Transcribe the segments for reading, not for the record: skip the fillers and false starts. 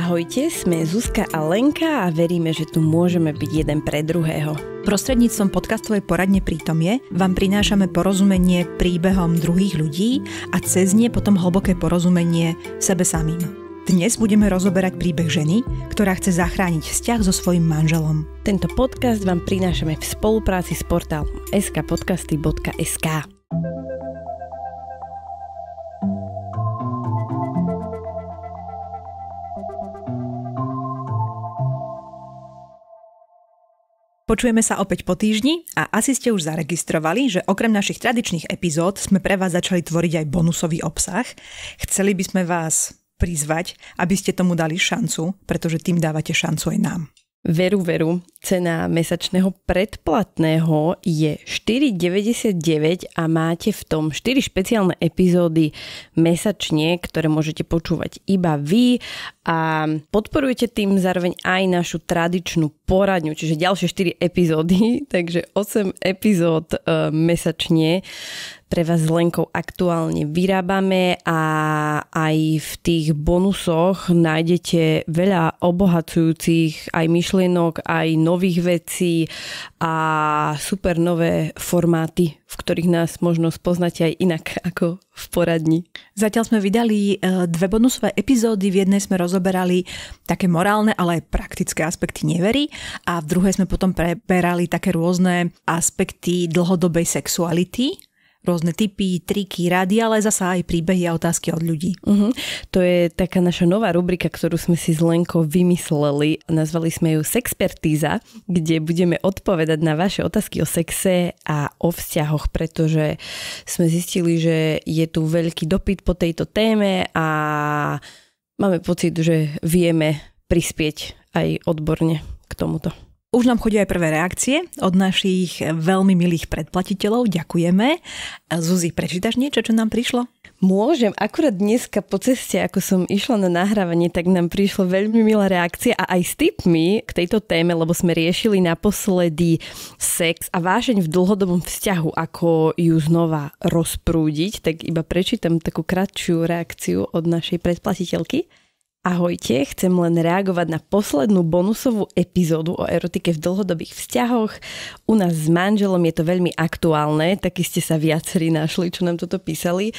Ahojte, sme Zuzka a Lenka a veríme, že tu môžeme byť jeden pre druhého. Prostredníctvom podcastovej poradne Prítomie vám prinášame porozumenie príbehom druhých ľudí a cez ne potom hlboké porozumenie sebe samým. Dnes budeme rozoberať príbeh ženy, ktorá chce zachrániť vzťah so svojím manželom. Tento podcast vám prinášame v spolupráci s portálom skpodcasty.sk. Počujeme sa opäť po týždni a asi ste už zaregistrovali, že okrem našich tradičných epizód sme pre vás začali tvoriť aj bonusový obsah. Chceli by sme vás prizvať, aby ste tomu dali šancu, pretože tým dávate šancu aj nám. Veru, cena mesačného predplatného je 4,99 a máte v tom 4 špeciálne epizódy mesačne, ktoré môžete počúvať iba vy a podporujete tým zároveň aj našu tradičnú poradňu, čiže ďalšie 4 epizódy, takže 8 epizód mesačne pre vás s Lenkou aktuálne vyrábame a aj v tých bonusoch nájdete veľa obohacujúcich aj myšlienok, aj nových vecí a super nové formáty, v ktorých nás možno spoznáte aj inak ako v poradni. Zatiaľ sme vydali 2 bonusové epizódy, v jednej sme rozoberali také morálne, ale aj praktické aspekty nevery a v druhej sme potom preberali také rôzne aspekty dlhodobej sexuality, rôzne tipy, triky, rady, ale zasa aj príbehy a otázky od ľudí. To je taká naša nová rubrika, ktorú sme si s Lenkou vymysleli. Nazvali sme ju Sexpertíza, kde budeme odpovedať na vaše otázky o sexe a o vzťahoch, pretože sme zistili, že je tu veľký dopyt po tejto téme a máme pocit, že vieme prispieť aj odborne k tomuto. Už nám chodia aj prvé reakcie od našich veľmi milých predplatiteľov. Ďakujeme. Zuzi, prečítaš niečo, čo nám prišlo? Môžem. Akurát dneska po ceste, ako som išla na nahrávanie, tak nám prišlo veľmi milá reakcia a aj s tipmi k tejto téme, lebo sme riešili naposledy sex a vášeň v dlhodobom vzťahu, ako ju znova rozprúdiť. Tak iba prečítam takú kratšiu reakciu od našej predplatiteľky. Ahojte, chcem len reagovať na poslednú bonusovú epizódu o erotike v dlhodobých vzťahoch. U nás s manželom je to veľmi aktuálne, taky ste sa viacerí našli, čo nám toto písali.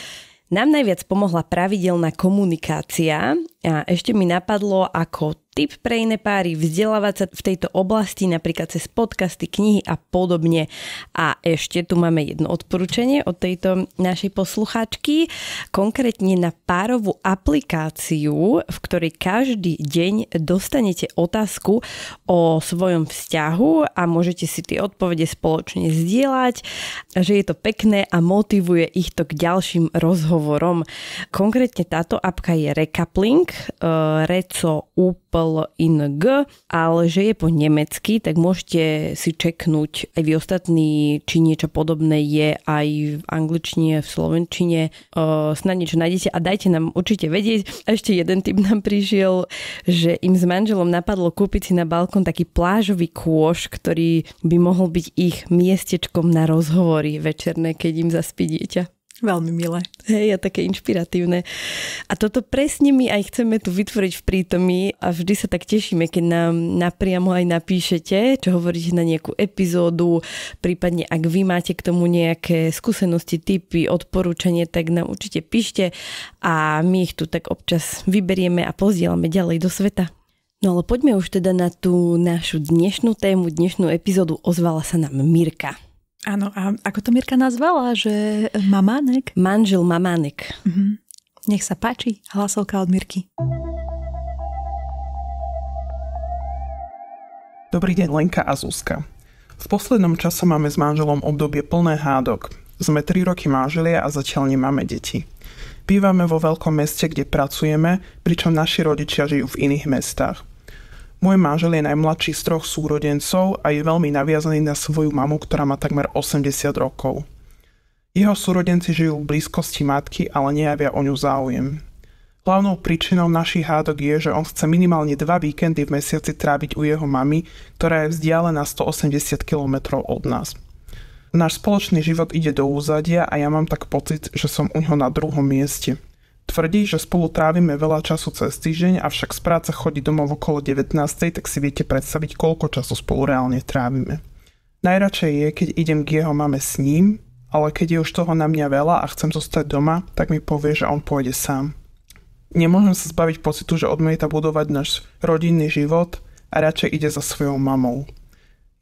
Nám najviac pomohla pravidelná komunikácia a ešte mi napadlo ako tip pre iné páry vzdelávať sa v tejto oblasti, napríklad cez podcasty, knihy a podobne. A ešte tu máme jedno odporúčanie od tejto našej poslucháčky, konkrétne na párovú aplikáciu, v ktorej každý deň dostanete otázku o svojom vzťahu a môžete si tie odpovede spoločne zdieľať, že je to pekné a motivuje ich to k ďalším rozhovorom. Konkrétne táto apka je Recapling, Reco UPLING, ale že je po nemecky, tak môžete si čeknúť aj vy ostatní, či niečo podobné je aj v angličtine, v slovenčine. Snad niečo nájdete a dajte nám určite vedieť. A ešte jeden tip nám prišiel, že im s manželom napadlo kúpiť si na balkón taký plážový kôš, ktorý by mohol byť ich miestečkom na rozhovory večerné, keď im zaspí dieťa. Veľmi milé. Hej, a také inšpiratívne. A toto presne my aj chceme tu vytvoriť v Prítomí a vždy sa tak tešíme, keď nám napriamo aj napíšete, čo hovoríte na nejakú epizódu, prípadne ak vy máte k tomu nejaké skúsenosti, tipy, odporúčanie, tak nám určite píšte a my ich tu tak občas vyberieme a pozdielame ďalej do sveta. No ale poďme už teda na tú našu dnešnú tému, dnešnú epizódu. Ozvala sa nám Mirka. Áno, a ako to Mirka nazvala? Že mamánek? Manžel mamánek. Nech sa páči, hlasovka od Mirky. Dobrý deň, Lenka a Zuzka. V poslednom čase máme s manželom obdobie plné hádok. Sme 3 roky manželia a zatiaľ nemáme deti. Bývame vo veľkom meste, kde pracujeme, pričom naši rodičia žijú v iných mestách. Môj manžel je najmladší z 3 súrodencov a je veľmi naviazaný na svoju mamu, ktorá má takmer 80 rokov. Jeho súrodenci žijú v blízkosti matky, ale nejavia o ňu záujem. Hlavnou príčinou našich hádok je, že on chce minimálne 2 víkendy v mesiaci tráviť u jeho mamy, ktorá je vzdialená 180 km od nás. Náš spoločný život ide do úzadia a ja mám tak pocit, že som u ňoho na druhom mieste. Tvrdí, že spolu trávime veľa času cez týždeň, avšak z práce chodí domov okolo 19, tak si viete predstaviť, koľko času spolu reálne trávime. Najradšej je, keď idem k jeho mame s ním, ale keď je už toho na mňa veľa a chcem zostať doma, tak mi povie, že on pôjde sám. Nemôžem sa zbaviť pocitu, že odmieta budovať náš rodinný život a radšej ide za svojou mamou.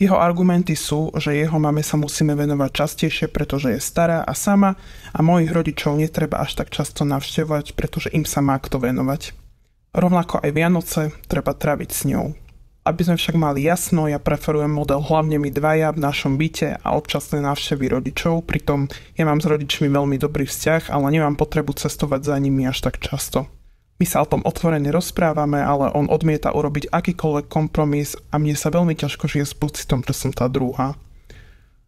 Jeho argumenty sú, že jeho mame sa musíme venovať častejšie, pretože je stará a sama a mojich rodičov netreba až tak často navštevovať, pretože im sa má kto venovať. Rovnako aj Vianoce treba tráviť s ňou. Aby sme však mali jasno, ja preferujem model hlavne my dvaja v našom byte a občasné návštevy rodičov, pritom ja mám s rodičmi veľmi dobrý vzťah, ale nemám potrebu cestovať za nimi až tak často. My sa o tom otvorene rozprávame, ale on odmieta urobiť akýkoľvek kompromis a mne sa veľmi ťažko žije s pocitom, že som tá druhá.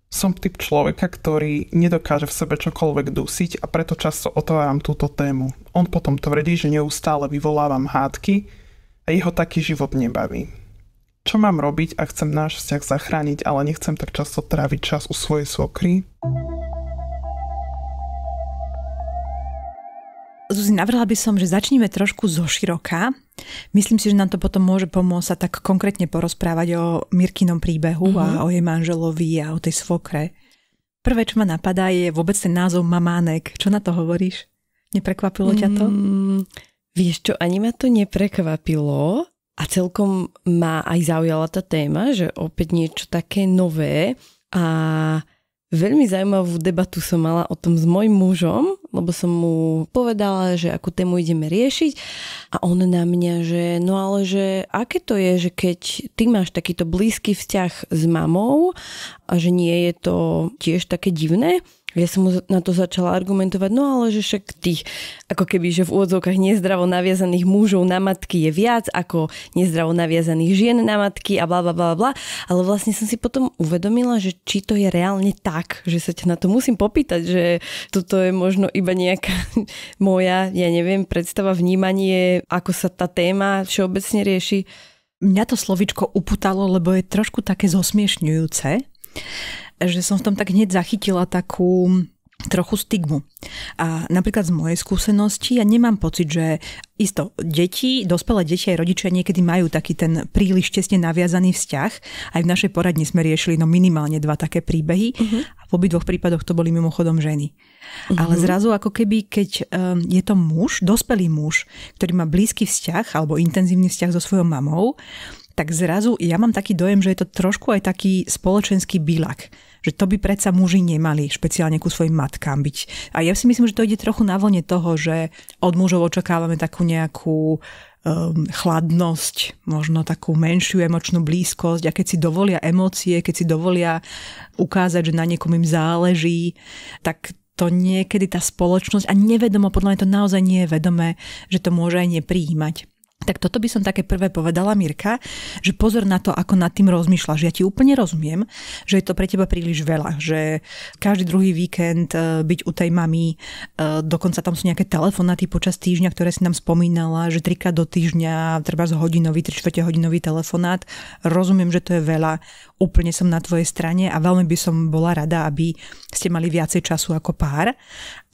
Som typ človeka, ktorý nedokáže v sebe čokoľvek dusiť a preto často otváram túto tému. On potom tvrdí, že neustále vyvolávam hádky a jeho taký život nebaví. Čo mám robiť, ak chcem náš vzťah zachrániť, ale nechcem tak často tráviť čas u svojej svokry? Zuzi, navrhla by som, že začneme trošku zoširoka. Myslím si, že nám to potom môže pomôcť sa tak konkrétne porozprávať o Mirkinom príbehu a o jej manželovi a o tej svokre. Prvé, čo ma napadá, je vôbec ten názov Mamánek. Čo na to hovoríš? Neprekvapilo ťa to? Vieš čo, ani ma to neprekvapilo a celkom ma aj zaujala tá téma, že opäť niečo také nové a veľmi zaujímavú debatu som mala o tom s mojím mužom, lebo som mu povedala, že akú tému ideme riešiť a on na mňa, že no ale že aké to je, že keď ty máš takýto blízky vzťah s mamou a že nie je to tiež také divné. Ja som mu na to začala argumentovať, no ale že však tých, ako keby, že v úvodzovkách nezdravo naviazaných mužov na matky je viac ako nezdravo naviazaných žien na matky a bla bla bla bla. Ale vlastne som si potom uvedomila, že či to je reálne tak, že sa ťa na to musím popýtať, že toto je možno iba nejaká moja, ja neviem, predstava, vnímanie, ako sa tá téma všeobecne rieši. Mňa to slovíčko upútalo, lebo je trošku také zosmiešňujúce, že som v tom tak hneď zachytila takú trochu stigmu. A napríklad z mojej skúsenosti ja nemám pocit, že isto deti, dospelé deti aj rodičia niekedy majú taký ten príliš tesne naviazaný vzťah. Aj v našej poradni sme riešili minimálne 2 také príbehy a v obidvoch prípadoch to boli mimochodom ženy. Ale zrazu ako keby, keď je to muž, dospelý muž, ktorý má blízky vzťah alebo intenzívny vzťah so svojou mamou, tak zrazu ja mám taký dojem, že je to trošku aj taký spoločenský bilak. Že to by predsa muži nemali špeciálne ku svojim matkám byť. A ja si myslím, že to ide trochu na vlne toho, že od mužov očakávame takú nejakú chladnosť, možno takú menšiu emočnú blízkosť a keď si dovolia emócie, keď si dovolia ukázať, že na niekom im záleží, tak to niekedy tá spoločnosť, a nevedomo, podľa mňa to naozaj nie je vedomé, že to môže aj neprijímať. Tak toto by som také prvé povedala, Mirka, že pozor na to, ako nad tým rozmýšľaš. Ja ti úplne rozumiem, že je to pre teba príliš veľa, že každý druhý víkend byť u tej mamy, dokonca tam sú nejaké telefonáty počas týždňa, ktoré si nám spomínala, že 3-krát do týždňa, treba hodinový, 3/4-hodinový telefonát. Rozumiem, že to je veľa, úplne som na tvojej strane a veľmi by som bola rada, aby ste mali viacej času ako pár.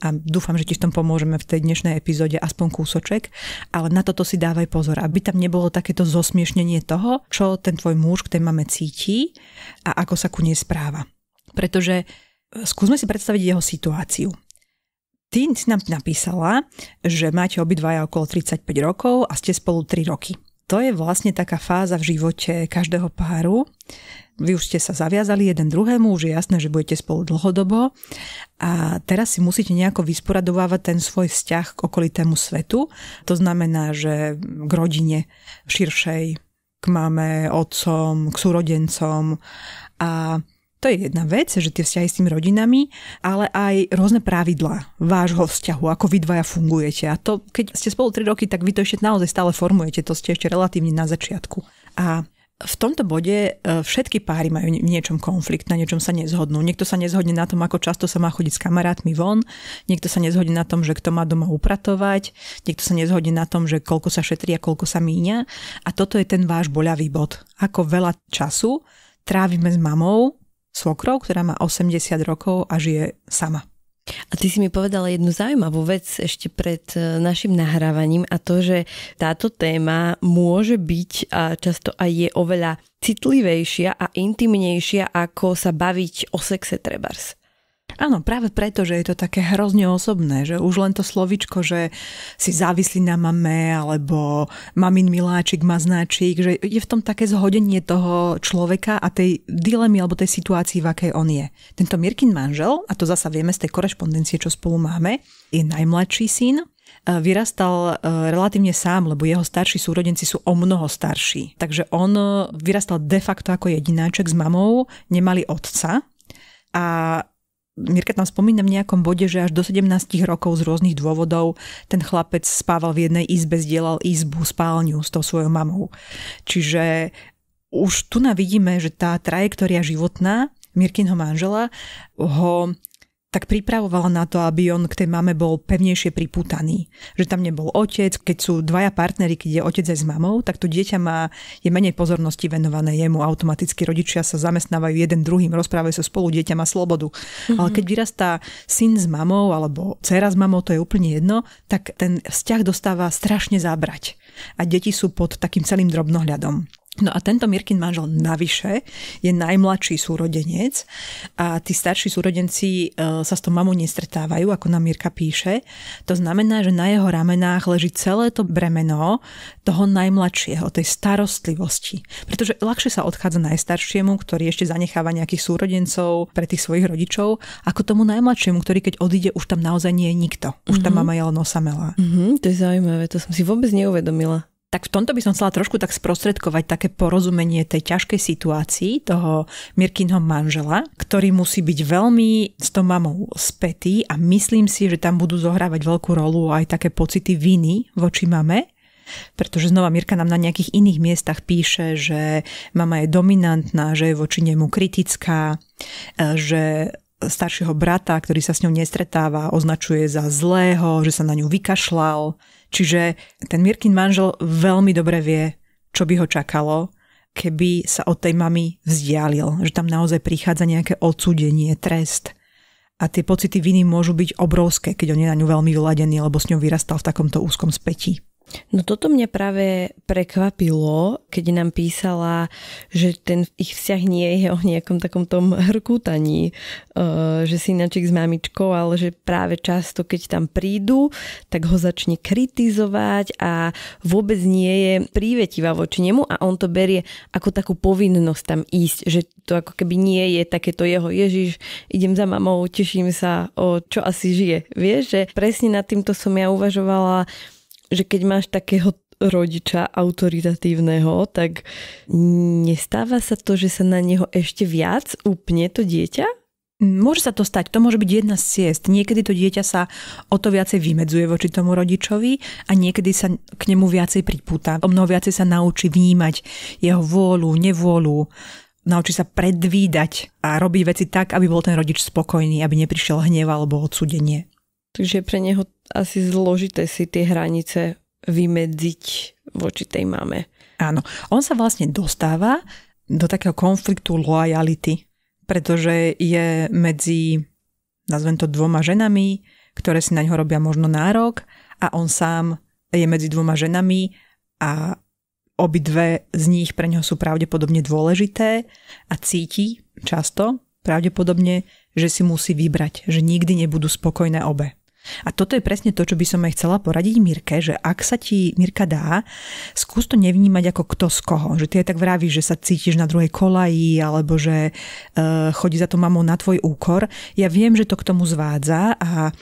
A dúfam, že ti v tom pomôžeme v tej dnešnej epizóde aspoň kúsoček, ale na toto si dávaj pozor, aby tam nebolo takéto zosmiešnenie toho, čo ten tvoj muž k tej mame cíti a ako sa ku nej správa. Pretože skúsme si predstaviť jeho situáciu. Ty si nám napísala, že máte obidvaja okolo 35 rokov a ste spolu 3 roky. To je vlastne taká fáza v živote každého páru. Vy už ste sa zaviazali jeden druhému, už je jasné, že budete spolu dlhodobo a teraz si musíte nejako vysporadovávať ten svoj vzťah k okolitému svetu. To znamená, že k rodine širšej, k mame, otcom, k súrodencom a to je jedna vec, že tie vzťahy s tými rodinami, ale aj rôzne pravidlá vášho vzťahu, ako vy dvaja fungujete. A to, keď ste spolu 3 roky, tak vy to ešte naozaj stále formujete, to ste ešte relatívne na začiatku. A v tomto bode všetky páry majú v niečom konflikt, na niečom sa nezhodnú. Niekto sa nezhodne na tom, ako často sa má chodiť s kamarátmi von, niekto sa nezhodne na tom, že kto má doma upratovať, niekto sa nezhodne na tom, že koľko sa šetrí a koľko sa míňa. A toto je ten váš boľavý bod. Ako veľa času trávime s mamou, svokrou, ktorá má 80 rokov a žije sama. A ty si mi povedala jednu zaujímavú vec ešte pred našim nahrávaním a to, že táto téma môže byť a často aj je oveľa citlivejšia a intimnejšia, ako sa baviť o sexe trebárs. Áno, práve preto, že je to také hrozne osobné, že už len to slovíčko, že si závislí na mame, alebo mamin miláčik, maznáčik, že je v tom také zhodenie toho človeka a tej dilemy alebo tej situácii, v akej on je. Tento Mirkin manžel, a to zasa vieme z tej korešpondencie, čo spolu máme, je najmladší syn, vyrastal relatívne sám, lebo jeho starší súrodenci sú o mnoho starší. Takže on vyrastal de facto ako jedináček s mamou, nemali otca a Mirka tam spomína v nejakom bode, že až do 17 rokov z rôznych dôvodov ten chlapec spával v jednej izbe, zdieľal izbu, spálňu s tou svojou mamou. Čiže už tu vidíme, že tá trajektória životná Mirkinho manžela ho tak pripravovala na to, aby on k tej mame bol pevnejšie pripútaný. Že tam nebol otec, keď sú dvaja partneri, keď je otec aj s mamou, tak to dieťa je menej pozornosti venované jemu. Automaticky rodičia sa zamestnávajú jeden druhým, rozprávajú sa spolu, dieťa má slobodu. Mm-hmm. Ale keď vyrastá syn s mamou alebo dcéra s mamou, to je úplne jedno, tak ten vzťah dostáva strašne zábrať. A deti sú pod takým celým drobnohľadom. No a tento Mirkin manžel navyše je najmladší súrodenec a tí starší súrodenci sa s tou mamou nestretávajú, ako nám Mirka píše. To znamená, že na jeho ramenách leží celé to bremeno toho najmladšieho, tej starostlivosti. Pretože ľahšie sa odchádza najstaršiemu, ktorý ešte zanecháva nejakých súrodencov pre tých svojich rodičov, ako tomu najmladšiemu, ktorý keď odíde, už tam naozaj nie je nikto. Už tá mama je len osamelá. To je zaujímavé, to som si vôbec neuvedomila. Tak v tomto by som chcela trošku tak sprostredkovať také porozumenie tej ťažkej situácii toho Mirkinho manžela, ktorý musí byť veľmi s tou mamou spätý a myslím si, že tam budú zohrávať veľkú rolu aj také pocity viny voči mame, pretože znova Mirka nám na nejakých iných miestach píše, že mama je dominantná, že je voči nemu kritická, že staršieho brata, ktorý sa s ňou nestretáva, označuje za zlého, že sa na ňu vykašľal. Čiže ten Mirkin manžel veľmi dobre vie, čo by ho čakalo, keby sa od tej mamy vzdialil. Že tam naozaj prichádza nejaké odsúdenie, trest. A tie pocity viny môžu byť obrovské, keď on je na ňu veľmi vyladený, lebo s ňou vyrastal v takomto úzkom spätí. No toto mňa práve prekvapilo, keď nám písala, že ten ich vzťah nie je o nejakom takom tom hrkútaní, že synačik s mamičkou, ale že práve často, keď tam prídu, tak ho začne kritizovať a vôbec nie je prívetivá voči nemu a on to berie ako takú povinnosť tam ísť, že to ako keby nie je takéto jeho Ježiš, idem za mamou, teším sa, o čo asi žije. Vieš, že presne nad týmto som ja uvažovala, že keď máš takého rodiča autoritatívneho, tak nestáva sa to, že sa na neho ešte viac upne to dieťa? Môže sa to stať, to môže byť jedna z ciest. Niekedy to dieťa sa o to viacej vymedzuje voči tomu rodičovi a niekedy sa k nemu viacej pripúta. O mnoho viacej sa naučí vnímať jeho vôľu, nevôľu, naučí sa predvídať a robiť veci tak, aby bol ten rodič spokojný, aby neprišiel hnev alebo odsúdenie. Takže pre neho asi zložité si tie hranice vymedziť voči tej mame. Áno, on sa vlastne dostáva do takého konfliktu loyalty, pretože je medzi, nazvem to, dvoma ženami, ktoré si na ňo robia možno nárok a on sám je medzi dvoma ženami a obidve z nich pre neho sú pravdepodobne dôležité a cíti často pravdepodobne, že si musí vybrať, že nikdy nebudú spokojné obe. A toto je presne to, čo by som aj chcela poradiť Mirke, že ak sa ti, Mirka, dá, skús to nevnímať ako kto z koho. Že ty aj tak vravíš, že sa cítiš na druhej kolaji, alebo že chodí za to mamou na tvoj úkor. Ja viem, že to k tomu zvádza a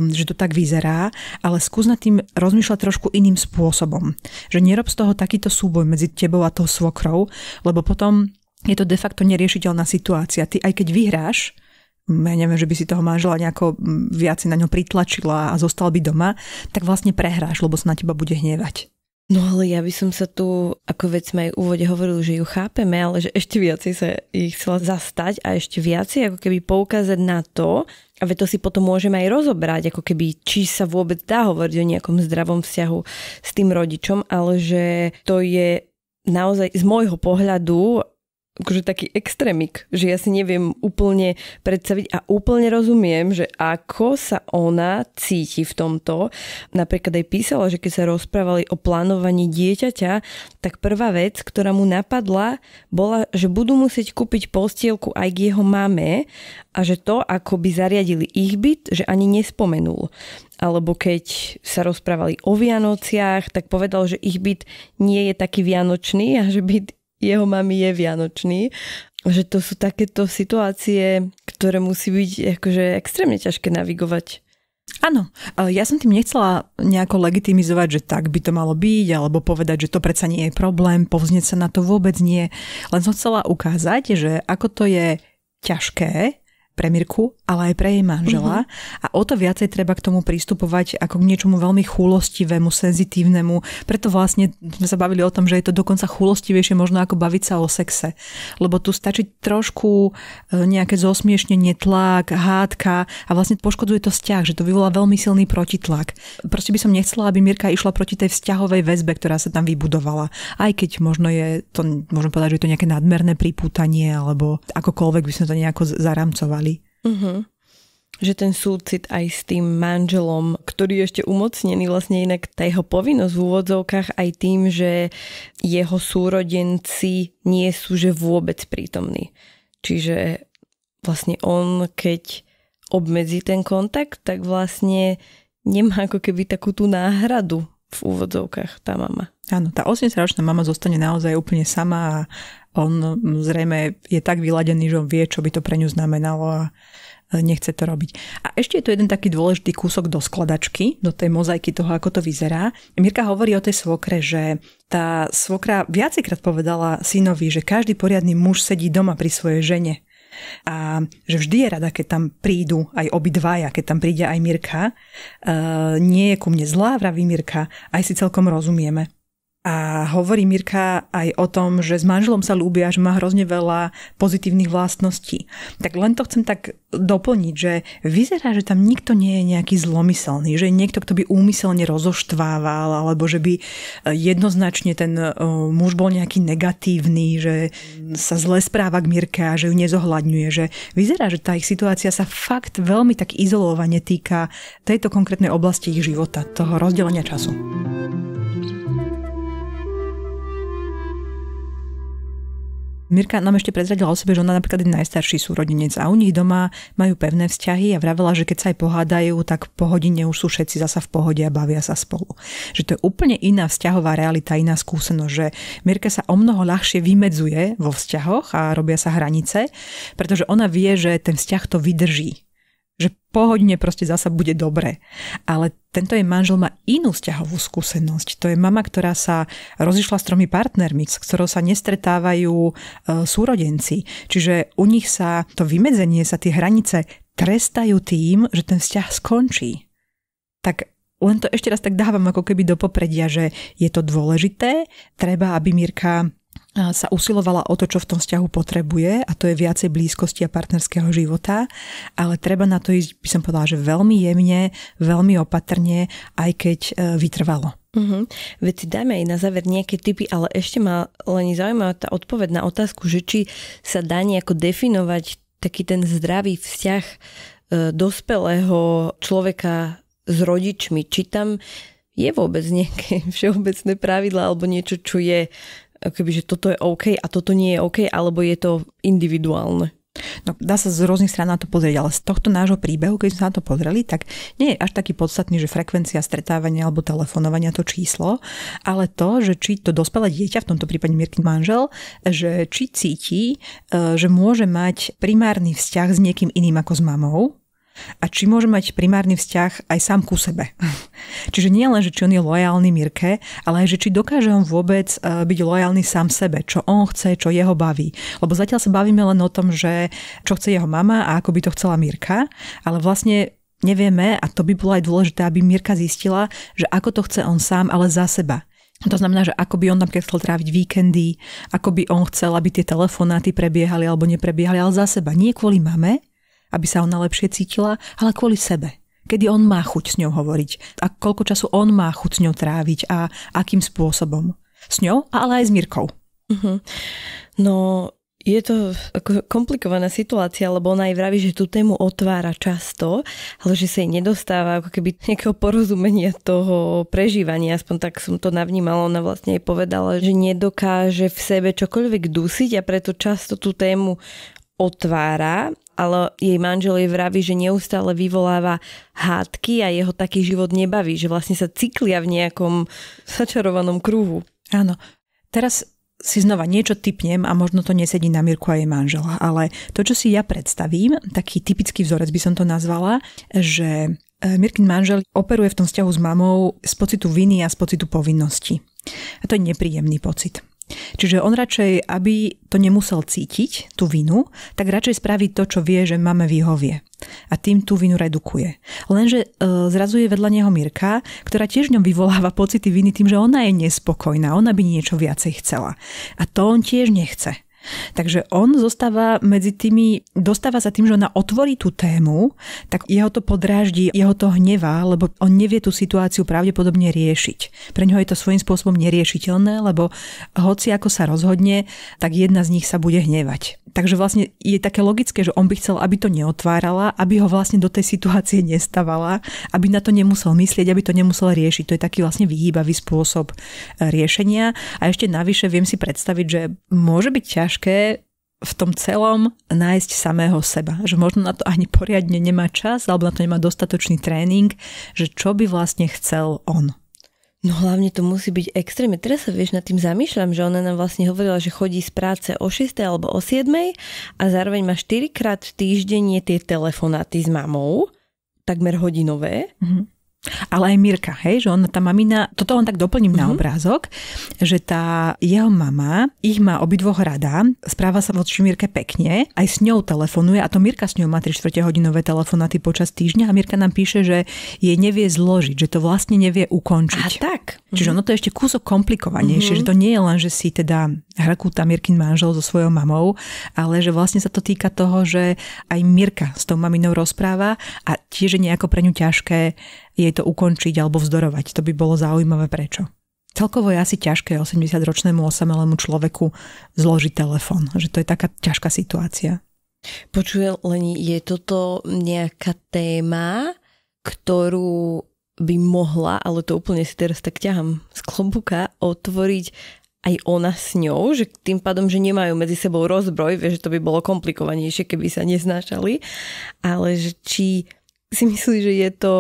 že to tak vyzerá, ale skús nad tým rozmýšľať trošku iným spôsobom. Že nerob z toho takýto súboj medzi tebou a tou svokrou, lebo potom je to de facto neriešiteľná situácia. Ty aj keď vyhráš, ja neviem, že by si toho manžela nejako viac na ňo pritlačila a zostal by doma, tak vlastne prehráš, lebo sa na teba bude hnevať. No ale ja by som sa tu, ako veď sme aj v úvode hovorili, že ju chápeme, ale že ešte viacej sa ich chcela zastať a ešte viacej ako keby poukázať na to, a veď to si potom môžeme aj rozobrať, ako keby, či sa vôbec dá hovoriť o nejakom zdravom vzťahu s tým rodičom, ale že to je naozaj z môjho pohľadu akože taký extrémik, že ja si neviem úplne predstaviť a úplne rozumiem, že ako sa ona cíti v tomto. Napríklad aj písala, že keď sa rozprávali o plánovaní dieťaťa, tak prvá vec, ktorá mu napadla, bola, že budú musieť kúpiť postielku aj k jeho mame a že to, ako by zariadili ich byt, že ani nespomenul. Alebo keď sa rozprávali o Vianociach, tak povedal, že ich byt nie je taký vianočný a že byt jeho mami je vianočný. Že to sú takéto situácie, ktoré musí byť akože extrémne ťažké navigovať. Áno, ja som tým nechcela nejako legitimizovať, že tak by to malo byť, alebo povedať, že to predsa nie je problém, povznieť sa na to vôbec nie. Len som chcela ukázať, že ako to je ťažké pre Mirku, ale aj pre jej manžela. A o to viacej treba k tomu pristupovať ako k niečomu veľmi chúlostivému, senzitívnemu. Preto vlastne sme sa bavili o tom, že je to dokonca chúlostivejšie možno ako baviť sa o sexe. Lebo tu stačí trošku nejaké zosmiešnenie, tlak, hádka a vlastne poškodzuje to vzťah, že to vyvolá veľmi silný protitlak. Proste by som nechcela, aby Mirka išla proti tej vzťahovej väzbe, ktorá sa tam vybudovala. Aj keď možno je to, môžem povedať, že je to nejaké nadmerné pripútanie alebo akokoľvek by sme to nejako zaramcovali. Že ten súcit aj s tým manželom, ktorý je ešte umocnený vlastne inak tá jeho povinnosť v úvodzovkách aj tým, že jeho súrodenci nie sú že vôbec prítomní. Čiže vlastne on, keď obmedzí ten kontakt, tak vlastne nemá ako keby takú tú náhradu v úvodzovkách tá mama. Áno, tá 80-ročná mama zostane naozaj úplne sama a on zrejme je tak vyladený, že on vie, čo by to pre ňu znamenalo a nechce to robiť. A ešte je tu jeden taký dôležitý kúsok do skladačky, do tej mozaiky toho, ako to vyzerá. Mirka hovorí o tej svokre, že tá svokra viacejkrát povedala synovi, že každý poriadny muž sedí doma pri svojej žene. A že vždy je rada, keď tam prídu aj obidvaja, keď tam príde aj Mirka. Nie je ku mne zlá, vraví Mirka, aj si celkom rozumieme. A hovorí Mirka aj o tom, že s manželom sa ľúbia, že má hrozne veľa pozitívnych vlastností. Tak len to chcem tak doplniť, že vyzerá, že tam nikto nie je nejaký zlomyselný, že je niekto, kto by úmyselne rozoštvával, alebo že by jednoznačne ten muž bol nejaký negatívny, že sa zle správa k Mirke a že ju nezohľadňuje. Že vyzerá, že tá ich situácia sa fakt veľmi tak izolovane týka tejto konkrétnej oblasti ich života, toho rozdelenia času. Mirka nám ešte prezradila o sebe, že ona napríklad je najstarší súrodenec a u nich doma majú pevné vzťahy a vravela, že keď sa aj pohádajú, tak po hodine už sú všetci zasa v pohode a bavia sa spolu. Že to je úplne iná vzťahová realita, iná skúsenosť, že Mirka sa omnoho ľahšie vymedzuje vo vzťahoch a robia sa hranice, pretože ona vie, že ten vzťah to vydrží. Že po hodine proste zasa bude dobre. Ale tento jej manžel má inú vzťahovú skúsenosť. To je mama, ktorá sa rozišla s 3 partnermi, s ktorou sa nestretávajú súrodenci. Čiže u nich sa to vymedzenie, sa tie hranice trestajú tým, že ten vzťah skončí. Tak len to ešte raz tak dávam ako keby do popredia, že je to dôležité. Treba, aby Mirka sa usilovala o to, čo v tom vzťahu potrebuje a to je viacej blízkosti a partnerského života, ale treba na to ísť, by som povedala, že veľmi jemne, veľmi opatrne, aj keď vytrvalo. Veď si dajme aj na záver nejaké tipy, ale ešte ma len zaujímavá tá odpoveď na otázku, že či sa dá nejako definovať taký ten zdravý vzťah dospelého človeka s rodičmi, či tam je vôbec nejaké všeobecné pravidlá alebo niečo, čo je že toto je OK a toto nie je OK, alebo je to individuálne? No, dá sa z rôznych strán na to pozrieť, ale z tohto nášho príbehu, keď sme sa na to pozreli, tak nie je až taký podstatný, že frekvencia stretávania alebo telefonovania to číslo, ale to, že či to dospelé dieťa, v tomto prípade Mirkin manžel, že či cíti, že môže mať primárny vzťah s niekým iným ako s mamou, a či môže mať primárny vzťah aj sám ku sebe. Čiže nie len, že či on je lojálny Mirke, ale aj, že či dokáže on vôbec byť lojálny sám sebe, čo on chce, čo jeho baví. Lebo zatiaľ sa bavíme len o tom, že čo chce jeho mama a ako by to chcela Mirka, ale vlastne nevieme, a to by bolo aj dôležité, aby Mirka zistila, že ako to chce on sám, ale za seba. To znamená, že ako by on tam chcel tráviť víkendy, ako by on chcel, aby tie telefonáty prebiehali alebo neprebiehali, ale za seba. Nie kvôli mame, aby sa ona lepšie cítila, ale kvôli sebe. Kedy on má chuť s ňou hovoriť a koľko času on má chuť s ňou tráviť a akým spôsobom. S ňou, ale aj s Mirkou. No, Je to komplikovaná situácia, lebo ona aj vraví, že tú tému otvára často, ale že sa jej nedostáva ako keby nejakého porozumenia toho prežívania, aspoň tak som to navnímala. Ona vlastne aj povedala, že nedokáže v sebe čokoľvek dusiť a preto často tú tému otvára, ale jej manžel jej vraví, že neustále vyvoláva hádky a jeho taký život nebaví, že vlastne sa cyklia v nejakom začarovanom kruhu. Áno. Teraz si znova niečo tipnem a možno to nesedí na Mirku a jej manžela, ale to, čo si ja predstavím, taký typický vzorec by som to nazvala, že Mirkin manžel operuje v tom vzťahu s mamou z pocitu viny a z pocitu povinnosti. A to je nepríjemný pocit. Čiže on radšej, aby to nemusel cítiť, tú vinu, tak radšej spraví to, čo vie, že mame vyhovie. A tým tú vinu redukuje. Lenže zrazu je vedľa neho Mirka, ktorá tiež v ňom vyvoláva pocity viny tým, že ona je nespokojná, ona by niečo viacej chcela. A to on tiež nechce. Takže on dostáva sa tým, že ona otvorí tú tému, tak jeho to podráždi, jeho to hnevá, lebo on nevie tú situáciu pravdepodobne riešiť. Pre ňoho je to svojím spôsobom neriešiteľné, lebo hoci ako sa rozhodne, tak jedna z nich sa bude hnevať. Takže vlastne je také logické, že on by chcel, aby to neotvárala, aby ho vlastne do tej situácie nestavala, aby na to nemusel myslieť, aby to nemusel riešiť. To je taký vlastne vyhýbavý spôsob riešenia. A ešte navyše viem si predstaviť, že môže byť ťažké v tom celom nájsť samého seba. Že možno na to ani poriadne nemá čas, alebo na to nemá dostatočný tréning, že čo by vlastne chcel on. No hlavne to musí byť extrémne. Teraz sa nad tým zamýšľam, že ona nám vlastne hovorila, že chodí z práce o 6 alebo o 7 a zároveň má 4-krát v týždeň tie telefonáty s mamou, takmer hodinové. Mhm. Ale aj Mirka, hej, že ona, tá mamina, toto on tak doplním na obrázok, že tá jeho mama ich má obidvoch rada, správa sa voči Mirke pekne, aj s ňou telefonuje a to Mirka s ňou má 3/4 hodinové telefonáty počas týždňa a Mirka nám píše, že jej nevie zložiť, že to vlastne nevie ukončiť. A tak. Čiže ono to je ešte kúsok komplikovanejšie, že to nie je len, že si teda hrkúta Mirkin manžel so svojou mamou, ale že vlastne sa to týka toho, že aj Mirka s tou maminou rozpráva a tiež je nejako pre ňu ťažké jej to ukončiť alebo vzdorovať. To by bolo zaujímavé prečo. Celkovo je asi ťažké 80-ročnému osamelému človeku zložiť telefón, že to je taká ťažká situácia. Počuje, Leni, je toto nejaká téma, ktorú by mohla, ale to úplne si teraz tak ťahám z klobúka, otvoriť aj ona s ňou, že tým pádom, že nemajú medzi sebou rozbroj, vieš, že to by bolo komplikovanejšie, keby sa neznášali, ale že či si myslí, že je to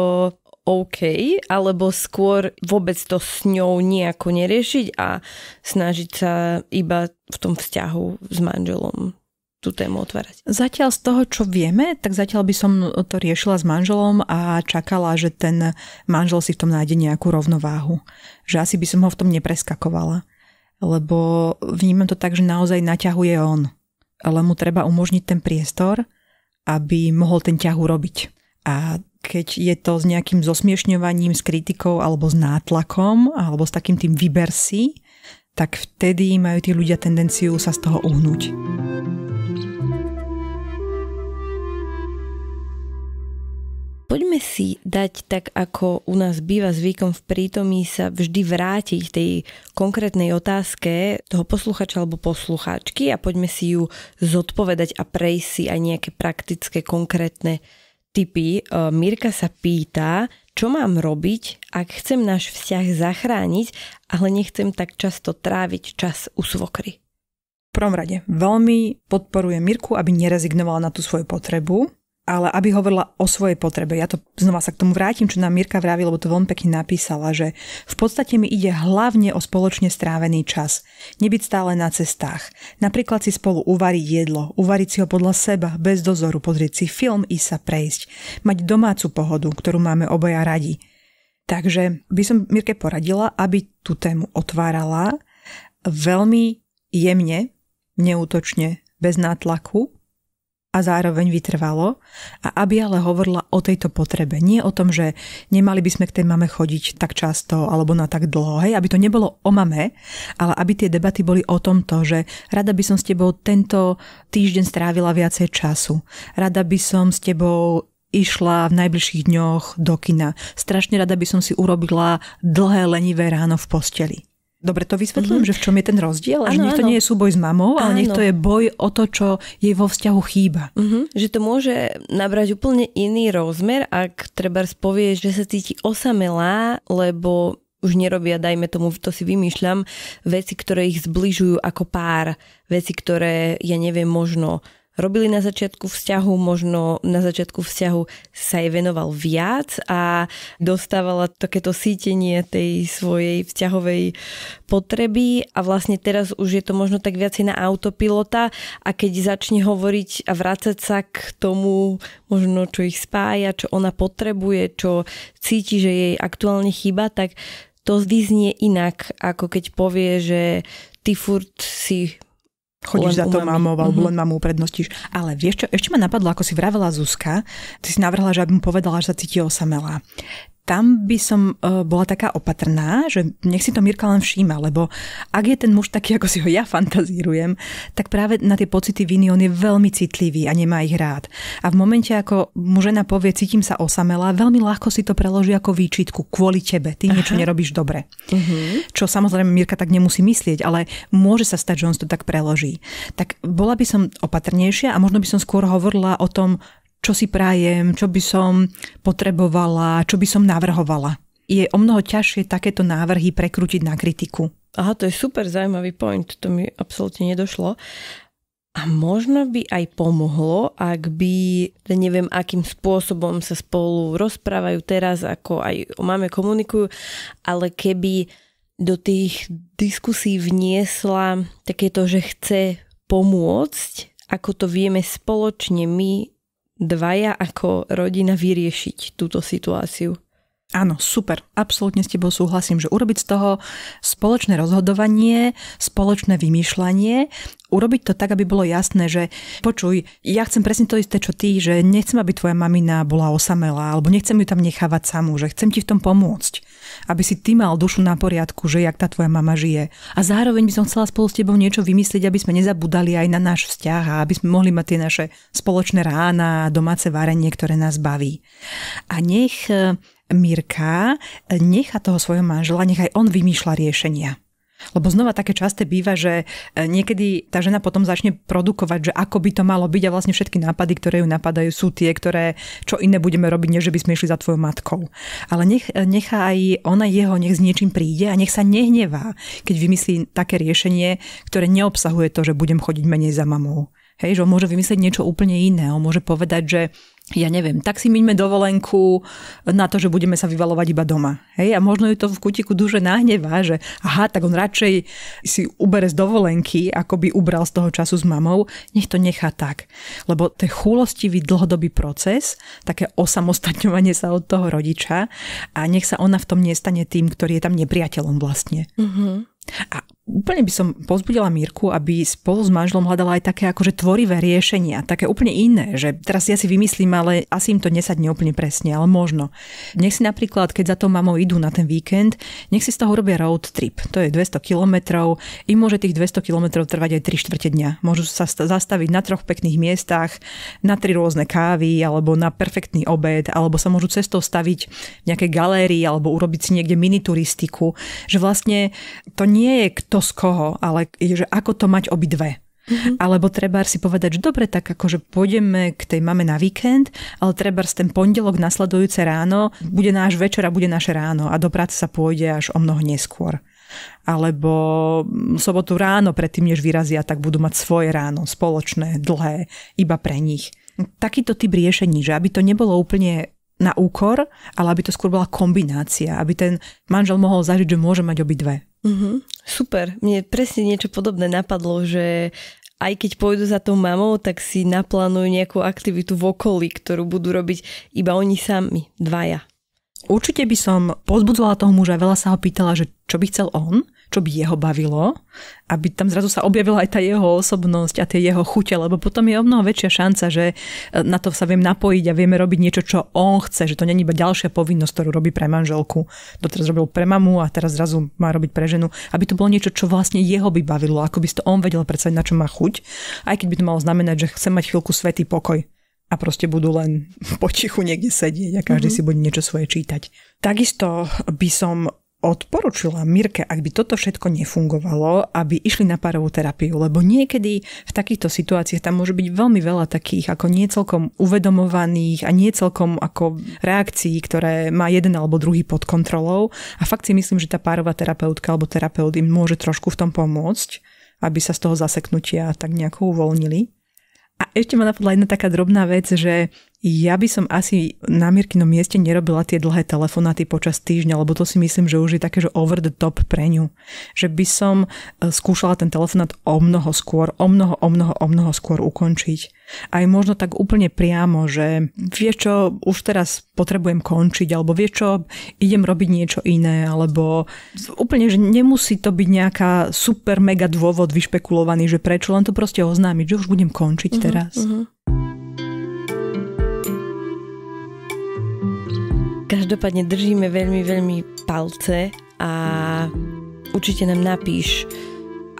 OK, alebo skôr vôbec to s ňou nejako neriešiť a snažiť sa iba v tom vzťahu s manželom tú tému otvárať. Zatiaľ z toho, čo vieme, tak zatiaľ by som to riešila s manželom a čakala, že ten manžel si v tom nájde nejakú rovnováhu. Že asi by som ho v tom nepreskakovala. Lebo vnímam to tak, že naozaj naťahuje on. Ale mu treba umožniť ten priestor, aby mohol ten ťah urobiť. A keď je to s nejakým zosmiešňovaním, s kritikou alebo s nátlakom, alebo s takým tým vyber si, tak vtedy majú tí ľudia tendenciu sa z toho uhnúť. Poďme si dať tak, ako u nás býva zvykom v prítomí sa vždy vrátiť tej konkrétnej otázke toho posluchača alebo poslucháčky a poďme si ju zodpovedať a prejsť si aj nejaké praktické, konkrétne tipy. Mirka sa pýta, čo mám robiť, ak chcem náš vzťah zachrániť, ale nechcem tak často tráviť čas u svokry. V prvom rade veľmi podporujem Mirku, aby nerezignovala na tú svoju potrebu, ale aby hovorila o svojej potrebe. Ja to znova sa k tomu vrátim, čo nám Mirka vraví, lebo to veľmi pekne napísala, že v podstate mi ide hlavne o spoločne strávený čas. Nebyť stále na cestách. Napríklad si spolu uvariť jedlo, uvariť si ho podľa seba, bez dozoru, pozrieť si film, ísť sa prejsť. Mať domácu pohodu, ktorú máme obaja radi. Takže by som Mirke poradila, aby tú tému otvárala veľmi jemne, neútočne, bez nátlaku, a zároveň vytrvalo a aby ale hovorila o tejto potrebe. Nie o tom, že nemali by sme k tej mame chodiť tak často alebo na tak dlho, hej, aby to nebolo o mame, ale aby tie debaty boli o tomto, že rada by som s tebou tento týždeň strávila viacej času. Rada by som s tebou išla v najbližších dňoch do kina. Strašne rada by som si urobila dlhé lenivé ráno v posteli. Dobre to vysvetľujem, že v čom je ten rozdiel? Že nech to nie je súboj s mamou, ale nech to je boj o to, čo jej vo vzťahu chýba. Že to môže nabrať úplne iný rozmer, ak trebárs povie, že sa cíti osamelá, lebo už nerobia, dajme tomu, to si vymýšľam, veci, ktoré ich zbližujú ako pár. Veci, ktoré, ja neviem, možno robili na začiatku vzťahu, možno na začiatku vzťahu sa jej venoval viac a dostávala takéto sítenie tej svojej vzťahovej potreby a vlastne teraz už je to možno tak viacej na autopilota a keď začne hovoriť a vrácať sa k tomu možno, čo ich spája, čo ona potrebuje, čo cíti, že jej aktuálne chýba, tak to vyznie inak, ako keď povie, že ty furt si chodíš za to mamou, alebo len mamu uprednostíš. Ale vieš čo, ešte ma napadlo, ako si vravela Zuzka, ty si navrhla, že aby mu povedala, že sa cíti osamelá. Tam by som bola taká opatrná, že nech si to Mirka len všíma, lebo ak je ten muž taký, ako si ho ja fantazírujem, tak práve na tie pocity viny on je veľmi citlivý a nemá ich rád. A v momente, ako mu žena povie, cítim sa osamelá, veľmi ľahko si to preloží ako výčitku kvôli tebe, ty niečo nerobíš dobre. Čo samozrejme Mirka tak nemusí myslieť, ale môže sa stať, že on to tak preloží. Tak bola by som opatrnejšia a možno by som skôr hovorila o tom, čo si prajem, čo by som potrebovala, čo by som navrhovala. Je o mnoho ťažšie takéto návrhy prekrútiť na kritiku. Aha, to je super zaujímavý point, to mi absolútne nedošlo. A možno by aj pomohlo, ak by, neviem, akým spôsobom sa spolu rozprávajú teraz, ako aj o mame komunikujú, ale keby do tých diskusí vniesla takéto, že chce pomôcť, ako to vieme spoločne my dvaja ako rodina vyriešiť túto situáciu. Áno, super. Absolútne s tebou súhlasím, že urobiť z toho spoločné rozhodovanie, spoločné vymýšľanie, urobiť to tak, aby bolo jasné, že počuj, ja chcem presne to isté, čo ty, že nechcem, aby tvoja mamina bola osamelá, alebo nechcem ju tam nechávať samú, že chcem ti v tom pomôcť, aby si ty mal dušu na poriadku, že jak tá tvoja mama žije. A zároveň by som chcela spolu s tebou niečo vymyslieť, aby sme nezabudali aj na náš vzťah a aby sme mohli mať tie naše spoločné rána, domáce varenie, ktoré nás baví. A nech Mirka nechá toho svojho manžela, nech aj on vymýšľa riešenia. Lebo znova také časté býva, že niekedy tá žena potom začne produkovať, že ako by to malo byť a vlastne všetky nápady, ktoré ju napadajú, sú tie, ktoré čo iné budeme robiť, než by sme išli za tvojou matkou. Ale nechá aj ona jeho, nech s niečím príde a nech sa nehnevá, keď vymyslí také riešenie, ktoré neobsahuje to, že budem chodiť menej za mamou. Hej, že on môže vymyslieť niečo úplne iné. On môže povedať, že ja neviem, tak si miňme dovolenku na to, že budeme sa vyvalovať iba doma. Hej, a možno ju to v kutiku duše nahnevá, že aha, tak on radšej si ubere z dovolenky, ako by ubral z toho času s mamou. Nech to nechá tak. Lebo to je chúlostivý dlhodobý proces, také osamostatňovanie sa od toho rodiča a nech sa ona v tom nestane tým, ktorý je tam nepriateľom vlastne. A úplne by som povzbudila Mirku, aby spolu s manželom hľadala aj také akože tvorivé riešenia, také úplne iné, že teraz ja si vymyslím, ale asi im to nesadne úplne presne, ale možno. Nech si napríklad, keď za tou mamou idú na ten víkend, nech si z toho robia road trip. To je 200 kilometrov, im môže tých 200 kilometrov trvať aj 3/4 dňa. Môžu sa zastaviť na 3 pekných miestach, na 3 rôzne kávy, alebo na perfektný obed, alebo sa môžu cestou staviť v nejakej galérii, alebo urobiť si niekde minituristiku, že vlastne to nie je kto z koho, ale že ako to mať obidve. Alebo treba si povedať, že dobre, tak akože pôjdeme k tej mame na víkend, ale treba ten pondelok nasledujúce ráno bude náš večer a bude naše ráno a do práce sa pôjde až o mnoho neskôr. Alebo sobotu ráno predtým, než vyrazia, tak budú mať svoje ráno, spoločné, dlhé, iba pre nich. Takýto typ riešení, že aby to nebolo úplne na úkor, ale aby to skôr bola kombinácia, aby ten manžel mohol zažiť, že môže mať obidve. Super. Mne presne niečo podobné napadlo, že aj keď pôjdu za tou mamou, tak si naplánujú nejakú aktivitu v okolí, ktorú budú robiť iba oni sami, dvaja. Určite by som pozbudzovala toho muža, veľa sa ho pýtala, že čo by chcel on, čo by jeho bavilo, aby tam zrazu sa objavila aj tá jeho osobnosť a tie jeho chute, lebo potom je o mnoho väčšia šanca, že na to sa viem napojiť a vieme robiť niečo, čo on chce, že to nie je iba ďalšia povinnosť, ktorú robí pre manželku. Doteraz robil pre mamu a teraz zrazu má robiť pre ženu, aby to bolo niečo, čo vlastne jeho by bavilo, ako by si to on vedel predstaviť, na čo má chuť, aj keď by to malo znamenať, že chce mať chvíľku svätý pokoj. A proste budú len potichu niekde sedieť a každý si bude niečo svoje čítať. Takisto by som odporučila Mirke, ak by toto všetko nefungovalo, aby išli na párovú terapiu, lebo niekedy v takýchto situáciách tam môže byť veľmi veľa takých ako nie celkom uvedomovaných a nie celkom ako reakcií, ktoré má jeden alebo druhý pod kontrolou. A fakt si myslím, že tá párová terapeutka alebo terapeut im môže trošku v tom pomôcť, aby sa z toho zaseknutia tak nejako uvoľnili. A ešte ma napadla jedna taká drobná vec, že ja by som asi na Mirkinom mieste nerobila tie dlhé telefonáty počas týždňa, lebo to si myslím, že už je také, že over the top pre ňu. Že by som skúšala ten telefonát o mnoho skôr ukončiť. Aj možno tak úplne priamo, že vieš čo, už teraz potrebujem končiť, alebo vieš čo, idem robiť niečo iné, alebo úplne, že nemusí to byť nejaká super mega dôvod vyšpekulovaný, že prečo, len to proste oznámiť, že už budem končiť teraz. Každopádne držíme veľmi, veľmi palce a určite nám napíš,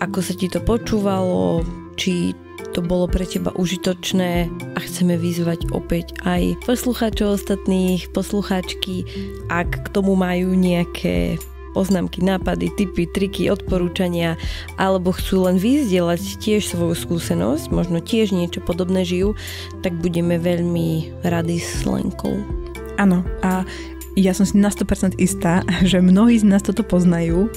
ako sa ti to počúvalo, či to bolo pre teba užitočné a chceme vyzvať opäť aj poslucháčov ostatných, poslucháčky, ak k tomu majú nejaké poznámky, nápady, tipy, triky, odporúčania alebo chcú len vyzdieľať tiež svoju skúsenosť, možno tiež niečo podobné žijú, tak budeme veľmi radi s Lenkou. Áno, a ja som si na 100% istá, že mnohí z nás toto poznajú,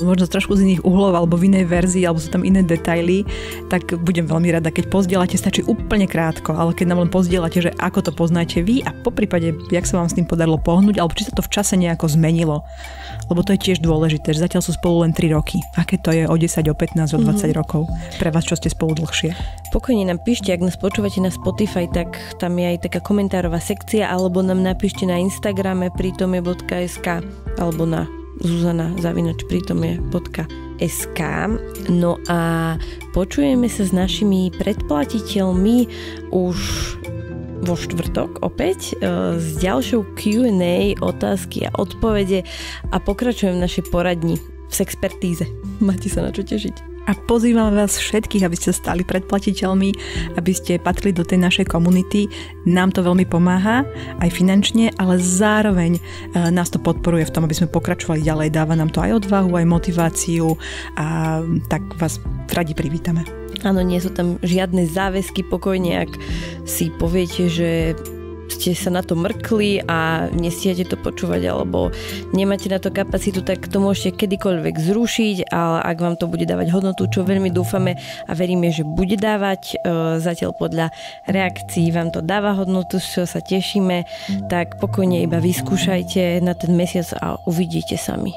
možno trošku z iných uhlov alebo v inej verzii, alebo sú tam iné detaily, tak budem veľmi rada, keď pozdieľate, stačí úplne krátko, ale keď nám len pozdieľate, že ako to poznáte vy a poprípade, jak sa vám s tým podarilo pohnúť, alebo či sa to v čase nejako zmenilo. Lebo to je tiež dôležité, že zatiaľ sú spolu len 3 roky. Aké to je o 10, o 15, o 20 rokov pre vás, čo ste spolu dlhšie? Pokojne nám píšte, ak nás počúvate na Spotify, tak tam je aj taká komentárová sekcia, alebo nám napíšte na Instagrame pritomie.sk alebo na zuzana@pritomie.sk. No a počujeme sa s našimi predplatiteľmi už vo štvrtok opäť s ďalšou Q&A, otázky a odpovede a pokračujem v našej poradni v sexpertíze. Máte sa na čo tešiť. A pozývam vás všetkých, aby ste stali predplatiteľmi, aby ste patrili do tej našej komunity. Nám to veľmi pomáha, aj finančne, ale zároveň nás to podporuje v tom, aby sme pokračovali ďalej. Dáva nám to aj odvahu, aj motiváciu a tak vás radi privítame. Áno, nie sú tam žiadne záväzky, pokojne, ak si poviete, že ste sa na to mrkli a nestiate to počúvať alebo nemáte na to kapacitu, tak to môžete kedykoľvek zrušiť, ale ak vám to bude dávať hodnotu, čo veľmi dúfame a veríme, že bude dávať, zatiaľ podľa reakcií vám to dáva hodnotu, z čoho sa tešíme, tak pokojne iba vyskúšajte na ten mesiac a uvidíte sami.